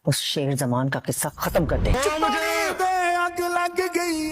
उस शेर जमान का किस्सा खत्म कर दे।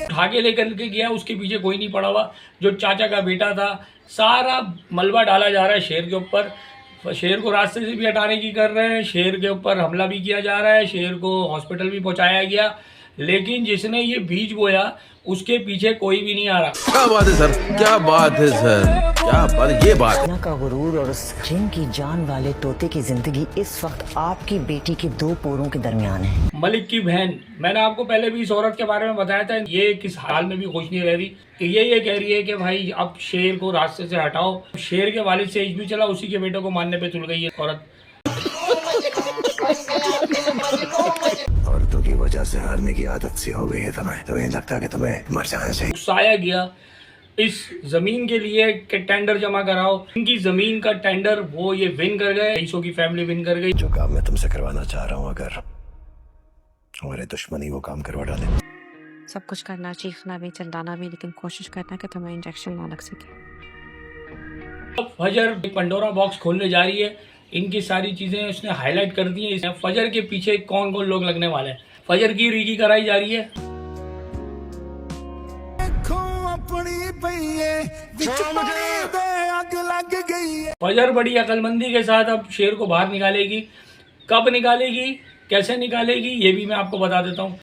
उठा के लेकर के गया, उसके पीछे कोई नहीं पड़ा हुआ, जो चाचा का बेटा था। सारा मलबा डाला जा रहा है शेर के ऊपर। शेर को रास्ते से भी हटाने की कर रहे हैं, शेर के ऊपर हमला भी किया जा रहा है, शेर को हॉस्पिटल भी पहुंचाया गया। लेकिन जिसने ये बीज बोया उसके पीछे कोई भी नहीं आ रहा। क्या बात है सर, क्या बात है सर, क्या बात, ये बात दुनिया का गुरूर और उस जिन की जान वाले तोते की जिंदगी इस वक्त आपकी बेटी के दो पोरों के दरमियान है। मलिक की बहन, मैंने आपको पहले भी इस औरत के बारे में बताया था, ये किस हाल में भी खुश नहीं रह रही। ये कह रही है कि भाई अब शेर को रास्ते से हटाओ। शेर के वालिद से इश्क भी चला, उसी के बेटे को मारने पे तुल गई है औरत। औरतों की वजह से हारने की आदत सी हो गई है तुम्हें लगता है कि तुम्हें मर जाना चाहिए। उकसाया गया इस जमीन के लिए कि टेंडर जमा कराओ। इनकी जमीन का टेंडर वो ये विन कर गए, रईसों की फैमिली विन कर गई। जो काम मैं तुमसे करवाना चाह रहा हूँ, अगर हमारे दुश्मनी वो काम करवा डाले। सब कुछ करना, चीखना भी, चिल्लाना भी, लेकिन कोशिश करना कि तुम्हें इंजेक्शन ना लग सके। अब फजर पंडोरा बॉक्स खोलने जा रही है, इनकी सारी चीजें उसने हाईलाइट कर दी हैं। फजर के पीछे कौन कौन लोग लगने वाले हैं, फजर की रीकी कराई जा रही है। फजर बड़ी अकलमंदी के साथ अब शेर को बाहर निकालेगी। कब निकालेगी, कैसे निकालेगी, ये भी मैं आपको बता देता हूँ।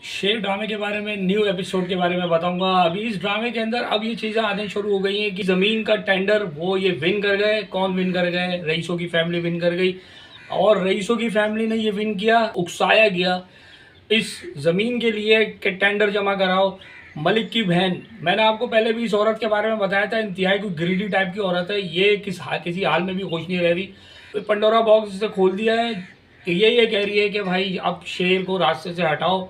शेर ड्रामे के बारे में, न्यू एपिसोड के बारे में बताऊंगा। अभी इस ड्रामे के अंदर अब ये चीज़ें आने शुरू हो गई हैं कि ज़मीन का टेंडर वो ये विन कर गए। कौन विन कर गए? रईसों की फैमिली विन कर गई। और रईसों की फैमिली ने ये विन किया, उकसाया गया इस ज़मीन के लिए कि टेंडर जमा कराओ। मलिक की बहन, मैंने आपको पहले भी इस औरत के बारे में बताया था, इंतहाई कोई ग्रीडी टाइप की औरत है। ये किसी हाल में भी खुश नहीं रह रही। पंडोरा बॉक्स से खोल दिया है। ये कह रही है कि भाई अब शेर को रास्ते से हटाओ,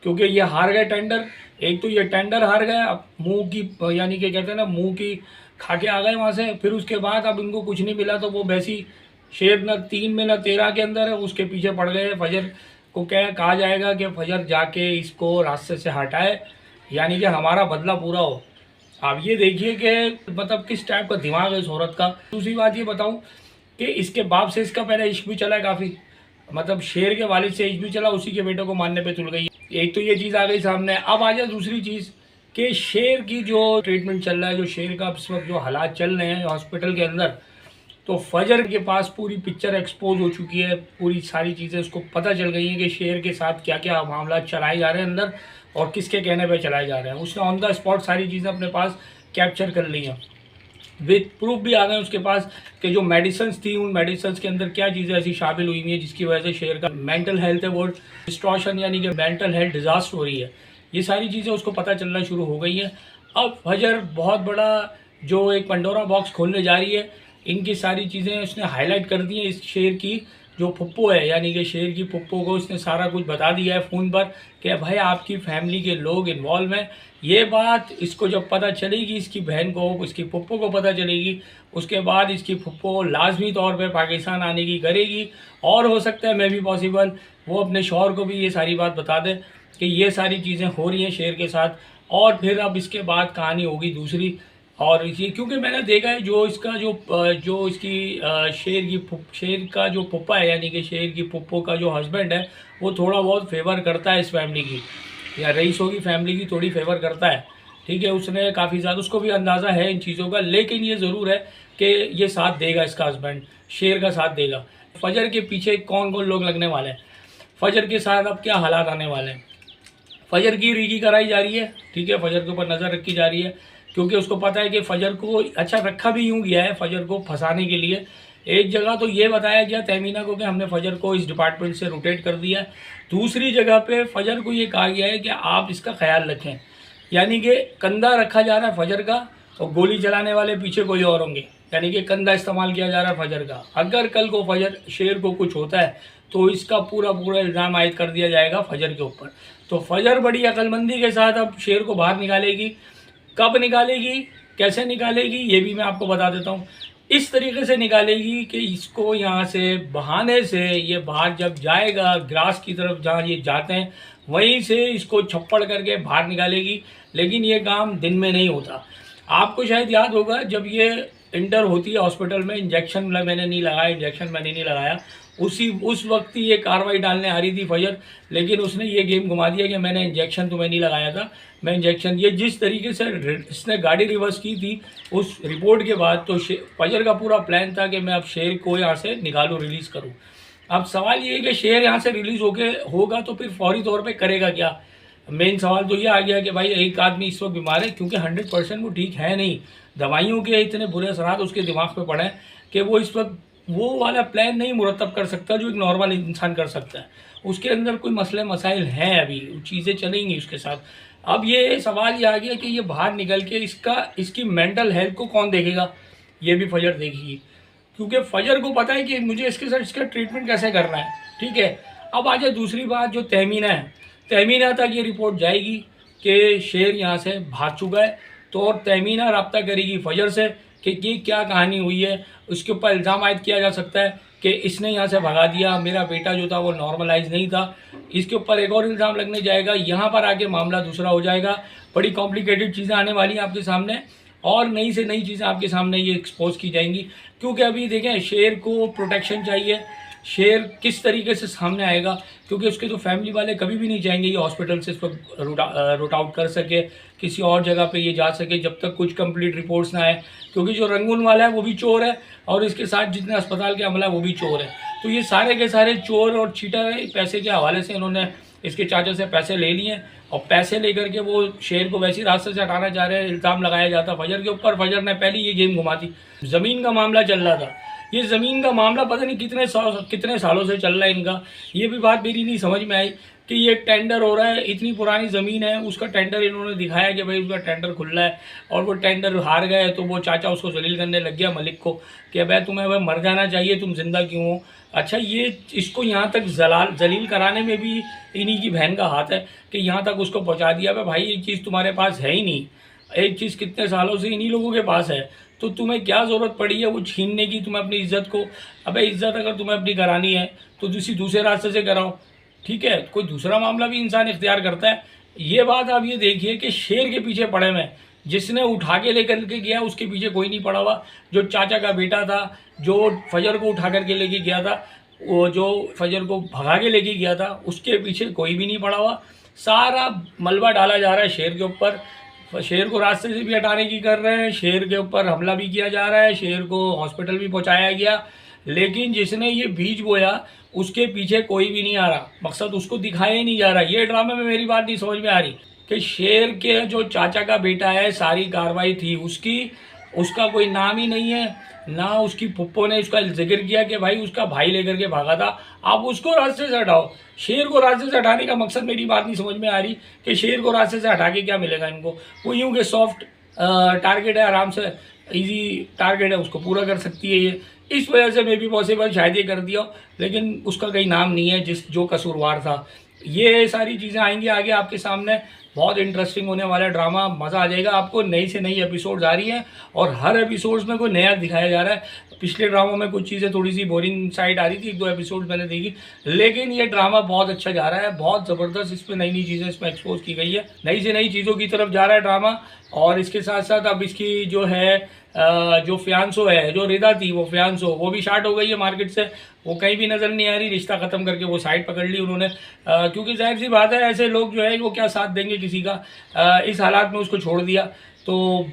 क्योंकि ये हार गए टेंडर। एक तो ये टेंडर हार गए, अब मुंह की यानी कि कहते हैं ना, मुंह की खा के आ गए वहाँ से। फिर उसके बाद अब इनको कुछ नहीं मिला, तो वो वैसी शेर न 3 में न 13 के अंदर है, उसके पीछे पड़ गए। फजर को क्या कहा जाएगा कि फजर जाके इसको रास्ते से हटाए, यानी कि हमारा बदला पूरा हो। आप ये देखिए कि मतलब किस टाइप का दिमाग है इस औरत का। दूसरी बात ये बताऊं कि इसके बाप से इसका पहले इश्क भी चला है काफ़ी, मतलब शेर के वालिद से इश्क भी चला, उसी के बेटे को मारने पे तुल गई। एक तो ये चीज़ आ गई सामने। अब आ जाए दूसरी चीज़ कि शेर की जो ट्रीटमेंट चल रहा है, जो शेर का इस वक्त जो हालात चल रहे हैं हॉस्पिटल के अंदर, तो फजर के पास पूरी पिक्चर एक्सपोज हो चुकी है। पूरी सारी चीज़ें उसको पता चल गई हैं कि शेर के साथ क्या क्या मामला चलाए जा रहे हैं अंदर और किसके कहने पे चलाए जा रहे हैं। उसने ऑन द स्पॉट सारी चीज़ें अपने पास कैप्चर कर ली हैं। विद प्रूफ भी आ गए उसके पास कि जो मेडिसिन्स थी, उन मेडिसिन्स के अंदर क्या चीज़ें ऐसी शामिल हुई हैं जिसकी वजह से शेर का मेंटल हेल्थ है वो डिस्ट्रॉशन, यानी कि मेंटल हेल्थ डिजास्टर हो रही है। ये सारी चीज़ें उसको पता चलना शुरू हो गई है। अब फजर बहुत बड़ा जो एक पंडोरा बॉक्स खोलने जा रही है। इनकी सारी चीज़ें उसने हाईलाइट कर दी हैं। इस शेर की जो पुप्पो है, यानी कि शेर की पुप्पो को उसने सारा कुछ बता दिया है फ़ोन पर कि भाई आपकी फैमिली के लोग इन्वॉल्व हैं। ये बात इसको जब पता चलेगी, इसकी बहन को, इसकी पुप्पो को पता चलेगी, उसके बाद इसकी पुप्पो लाजमी तौर पे पाकिस्तान आने की करेगी। और हो सकता है मैं भी पॉसिबल वो अपने शौहर को भी ये सारी बात बता दे कि ये सारी चीज़ें हो रही हैं शेर के साथ। और फिर अब इसके बाद कहानी होगी दूसरी। और ये क्योंकि मैंने देखा है जो इसका जो इसकी शेर का जो पुप्पा है, यानी कि शेर की पुप्पो का जो हस्बैंड है, वो थोड़ा बहुत फेवर करता है इस फैमिली की, या रईसों की फैमिली की थोड़ी फेवर करता है। ठीक है, उसने काफ़ी ज़्यादा, उसको भी अंदाज़ा है इन चीज़ों का। लेकिन ये ज़रूर है कि ये साथ देगा, इसका हस्बैंड शेर का साथ देगा। फजर के पीछे कौन कौन लोग लगने वाले हैं, फजर के साथ अब क्या हालात आने वाले हैं। फजर की रीकी कराई जा रही है, ठीक है, फजर के ऊपर नज़र रखी जा रही है, क्योंकि उसको पता है कि फ़जर को अच्छा रखा भी यूँ गया है फ़जर को फंसाने के लिए। एक जगह तो ये बताया गया तहमीना को कि हमने फ़जर को इस डिपार्टमेंट से रोटेट कर दिया। दूसरी जगह पे फ़जर को ये कहा गया है कि आप इसका ख्याल रखें, यानी कि कंधा रखा जा रहा है फ़जर का और गोली चलाने वाले पीछे कोई और होंगे, यानी कि कंधा इस्तेमाल किया जा रहा है फ़जर का। अगर कल को फ़जर शेर को कुछ होता है तो इसका पूरा इल्ज़ाम आयद कर दिया जाएगा फ़जर के ऊपर। तो फ़जर बड़ी अक्लमंदी के साथ अब शेर को बाहर निकालेगी। कब निकालेगी, कैसे निकालेगी, ये भी मैं आपको बता देता हूँ। इस तरीके से निकालेगी कि इसको यहाँ से बहाने से ये बाहर जब जाएगा ग्रास की तरफ जहाँ ये जाते हैं, वहीं से इसको छप्पड़ करके बाहर निकालेगी। लेकिन ये काम दिन में नहीं होता। आपको शायद याद होगा जब ये इंटर होती है हॉस्पिटल में, इंजेक्शन मैंने नहीं लगाया, उस वक्त ही ये कार्रवाई डालने आ रही थी फजर, लेकिन उसने ये गेम घुमा दिया कि मैंने इंजेक्शन तुम्हें नहीं लगाया था, मैं इंजेक्शन, ये जिस तरीके से इसने गाड़ी रिवर्स की थी उस रिपोर्ट के बाद, तो फजर का पूरा प्लान था कि मैं अब शेर को यहाँ से निकालूँ, रिलीज़ करूँ। अब सवाल ये है कि शेर यहाँ से रिलीज़ होगा तो फिर फौरी तौर पे करेगा क्या। मेन सवाल तो ये आ गया कि भाई एक आदमी इस वक्त बीमार है, क्योंकि 100% वो ठीक है नहीं, दवाइयों के इतने बुरे असरात उसके दिमाग पे पड़े हैं कि वो इस वक्त वो वाला प्लान नहीं मुरतब कर सकता जो एक नॉर्मल इंसान कर सकता है। उसके अंदर कोई मसले मसाइल हैं, अभी चीज़ें चलेंगी उसके साथ। अब ये सवाल ये आ गया कि ये बाहर निकल के इसकी मेंटल हेल्थ को कौन देखेगा, ये भी फजर देखेगी, क्योंकि फजर को पता है कि मुझे इसके साथ इसका ट्रीटमेंट कैसे करना है। ठीक है, अब आ जाए दूसरी बात, जो तहमीना है, तहमीना तक ये रिपोर्ट जाएगी कि शेर यहाँ से भाग चुका है, तो और तहमीना रब्ता करेगी फजर से कि ये क्या कहानी हुई है। उसके ऊपर इल्ज़ाम आयद किया जा सकता है कि इसने यहाँ से भगा दिया, मेरा बेटा जो था वो नॉर्मलाइज नहीं था। इसके ऊपर एक और इल्ज़ाम लगने जाएगा, यहाँ पर आके मामला दूसरा हो जाएगा। बड़ी कॉम्प्लिकेटेड चीज़ें आने वाली हैं आपके सामने, और नई से नई चीज़ें आपके सामने ये एक्सपोज की जाएंगी, क्योंकि अभी देखें शेर को प्रोटेक्शन चाहिए। शेर किस तरीके से सामने आएगा, क्योंकि उसके तो फैमिली वाले कभी भी नहीं चाहेंगे ये हॉस्पिटल से इसको रूट आउट कर सके, किसी और जगह पे ये जा सके जब तक कुछ कंप्लीट रिपोर्ट्स ना आए, क्योंकि जो रंगून वाला है वो भी चोर है और इसके साथ जितने अस्पताल के अमला है वो भी चोर है। तो ये सारे के सारे चोर और चीटर है। पैसे के हवाले से इन्होंने इसके चाचा से पैसे ले लिए और पैसे लेकर के वो शेर को वैसे रास्ते से हटाना चाह रहे हैं। इल्ज़ाम लगाया जाता फजर के ऊपर, फजर ने पहले ये गेम घुमा दी। ज़मीन का मामला चल रहा था, ये ज़मीन का मामला पता नहीं कितने सालों से चल रहा है इनका। ये भी बात मेरी नहीं समझ में आई कि ये टेंडर हो रहा है, इतनी पुरानी ज़मीन है, उसका टेंडर इन्होंने दिखाया कि भाई उसका टेंडर खुल रहा है, और वो टेंडर हार गए तो वो चाचा उसको जलील करने लग गया मलिक को कि भाई तुम्हें वह मर जाना चाहिए, तुम जिंदा क्यों हो। अच्छा, ये इसको यहाँ तक जलील कराने में भी इन्हीं की बहन का हाथ है कि यहाँ तक उसको पहुँचा दिया। भाई ये चीज़ तुम्हारे पास है ही नहीं, एक चीज़ कितने सालों से इन्हीं लोगों के पास है, तो तुम्हें क्या ज़रूरत पड़ी है वो छीनने की, तुम्हें अपनी इज्जत को। अबे इज्जत अगर तुम्हें अपनी करानी है तो किसी दूसरे रास्ते से कराओ, ठीक है, कोई दूसरा मामला भी इंसान इख्तियार करता है। ये बात आप ये देखिए कि शेर के पीछे पड़े हुए, जिसने उठा के लेकर के गया उसके पीछे कोई नहीं पड़ा हुआ। जो चाचा का बेटा था, जो फजर को उठा करके लेके गया था, वो जो फजर को भगा के लेके गया था, उसके पीछे कोई भी नहीं पड़ा हुआ। सारा मलबा डाला जा रहा है शेर के ऊपर, शेर को रास्ते से भी हटाने की कर रहे हैं, शेर के ऊपर हमला भी किया जा रहा है, शेर को हॉस्पिटल भी पहुंचाया गया, लेकिन जिसने ये बीज बोया उसके पीछे कोई भी नहीं आ रहा। मकसद उसको दिखाया ही नहीं जा रहा। ये ड्रामे में मेरी बात नहीं समझ में आ रही कि शेर के जो चाचा का बेटा है, सारी कार्रवाई थी उसका कोई नाम ही नहीं है, ना उसकी पुप्पो ने उसका जिक्र किया कि भाई उसका भाई लेकर के भागा था, आप उसको रास्ते से हटाओ। शेर को रास्ते से हटाने का मकसद मेरी बात नहीं समझ में आ रही कि शेर को रास्ते से हटा के क्या मिलेगा इनको। वो यूँ कि सॉफ्ट टारगेट है, आराम से इजी टारगेट है, उसको पूरा कर सकती है ये। इस वजह से मे बी पॉसिबल शायद ये कर दिया, लेकिन उसका कहीं नाम नहीं है जो कसूरवार था। ये सारी चीज़ें आएंगी आगे आपके सामने, बहुत इंटरेस्टिंग होने वाला ड्रामा, मज़ा आ जाएगा आपको। नई से नई एपिसोड्स आ रही हैं और हर एपिसोड्स में कोई नया दिखाया जा रहा है। पिछले ड्रामा में कुछ चीज़ें थोड़ी सी बोरिंग साइड आ रही थी, 1-2 एपिसोड मैंने देखी, लेकिन ये ड्रामा बहुत अच्छा जा रहा है, बहुत ज़बरदस्त। इसमें नई नई चीज़ें इसमें एक्सपोज की गई है, नई से नई चीज़ों की तरफ जा रहा है ड्रामा। और इसके साथ साथ अब इसकी जो है जो फियांसो है, जो रिदा थी वो फियांसो, वो भी शार्ट हो गई है मार्केट से, वो कहीं भी नज़र नहीं आ रही। रिश्ता ख़त्म करके वो साइड पकड़ ली उन्होंने, क्योंकि जाहिर सी बात है ऐसे लोग जो है वो क्या साथ देंगे किसी का। इस हालात में उसको छोड़ दिया तो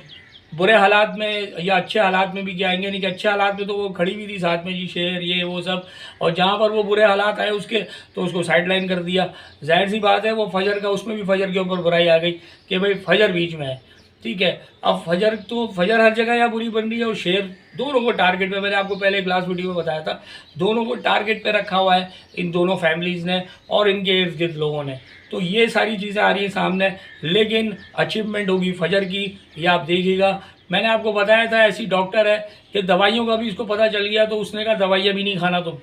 बुरे हालात में या अच्छे हालात में भी क्या आएंगे, नहीं कि अच्छे हालात में तो वो खड़ी भी थी साथ में जी, शेर ये वो सब, और जहाँ पर वो बुरे हालात आए उसके तो उसको साइड लाइन कर दिया। जाहिर सी बात है वो फजर का, उसमें भी फजर के ऊपर बुराई आ गई कि भाई फजर बीच में है, ठीक है। अब फजर हर जगह यहाँ बुरी बन रही है और शेर, दोनों को टारगेट पे, मैंने आपको पहले एक लास्ट वीडियो में बताया था, दोनों को टारगेट पे रखा हुआ है इन दोनों फैमिलीज़ ने और इनके इर्द गिर्द लोगों ने। तो ये सारी चीज़ें आ रही हैं सामने, लेकिन अचीवमेंट होगी फजर की, ये आप देखिएगा। मैंने आपको बताया था ऐसी डॉक्टर है कि दवाइयों का भी इसको पता चल गया, तो उसने कहा दवाइयाँ भी नहीं खाना, तो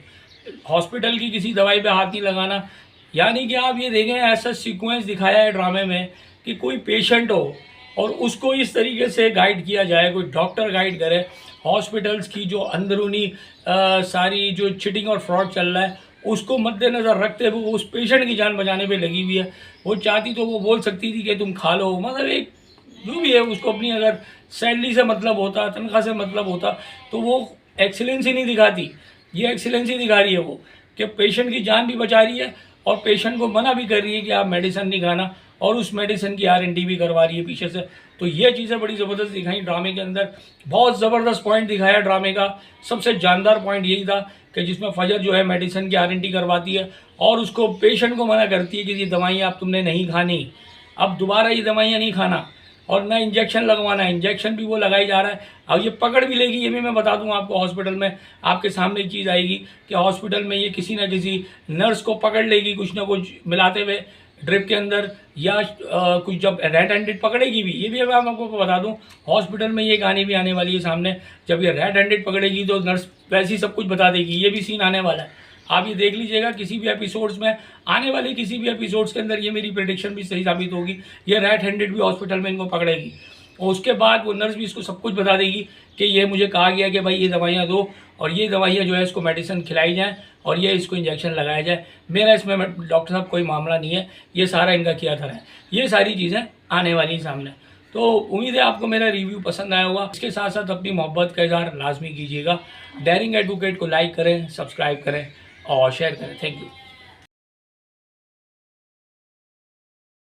हॉस्पिटल की किसी दवाई पे हाथ नहीं लगाना। यानी कि आप ये देखें, ऐसा सीक्वेंस दिखाया है ड्रामे में कि कोई पेशेंट हो और उसको इस तरीके से गाइड किया जाए, कोई डॉक्टर गाइड करे। हॉस्पिटल्स की जो अंदरूनी सारी जो चिटिंग और फ्रॉड चल रहा है उसको मद्देनज़र रखते हुए उस पेशेंट की जान बचाने पे लगी हुई है। वो चाहती तो वो बोल सकती थी कि तुम खा लो, मतलब एक जो भी है उसको अपनी अगर सैलरी से मतलब होता, तनख्वाह से मतलब होता, तो वो एक्सीलेंसी नहीं दिखाती। ये एक्सीलेंसी दिखा रही है वो कि पेशेंट की जान भी बचा रही है और पेशेंट को मना भी कर रही है कि आप मेडिसिन नहीं खाना, और उस मेडिसिन की R&D भी करवा रही है पीछे से। तो ये चीज़ें बड़ी ज़बरदस्त दिखाई ड्रामे के अंदर। बहुत ज़बरदस्त पॉइंट दिखाया ड्रामे का। सबसे जानदार पॉइंट यही था कि जिसमें फजर जो है मेडिसिन की R&D करवाती है और उसको पेशेंट को मना करती है कि ये दवाइयाँ आप तुमने नहीं खानी, अब दोबारा ये दवाइयाँ नहीं खाना, और ना इंजेक्शन लगवाना है। इंजेक्शन भी वो लगाई जा रहा है। अब ये पकड़ भी लेगी, ये भी मैं बता दूं आपको। हॉस्पिटल में आपके सामने एक चीज़ आएगी कि हॉस्पिटल में ये किसी ना किसी नर्स को पकड़ लेगी कुछ ना कुछ मिलाते हुए ड्रिप के अंदर, या कुछ जब रेड हैंडेड पकड़ेगी भी, ये भी मैं आपको बता दूं हॉस्पिटल में ये कहानी भी आने वाली है सामने। जब ये रेड हैंडेड पकड़ेगी तो नर्स वैसे ही सब कुछ बता देगी, ये भी सीन आने वाला है। आप ये देख लीजिएगा किसी भी एपिसोड्स में, आने वाले किसी भी एपिसोड्स के अंदर ये मेरी प्रेडिक्शन भी सही साबित होगी। ये रेड हैंडेड भी हॉस्पिटल में इनको पकड़ेगी और उसके बाद वो नर्स भी इसको सब कुछ बता देगी कि ये मुझे कहा गया कि भाई ये दवाइयाँ दो और ये दवाइयाँ जो है इसको मेडिसिन खिलाई जाए और ये इसको इंजेक्शन लगाया जाए। मेरा इसमें डॉक्टर साहब कोई मामला नहीं है, ये सारा इनका किया था। ये सारी चीज़ें आने वाली सामने। तो उम्मीद है आपको मेरा रिव्यू पसंद आया होगा। इसके साथ साथ अपनी मोहब्बत का इज़हार लाजमी कीजिएगा। डेयरिंग एडवोकेट को लाइक करें, सब्सक्राइब करें और शेयर करें। Thank you.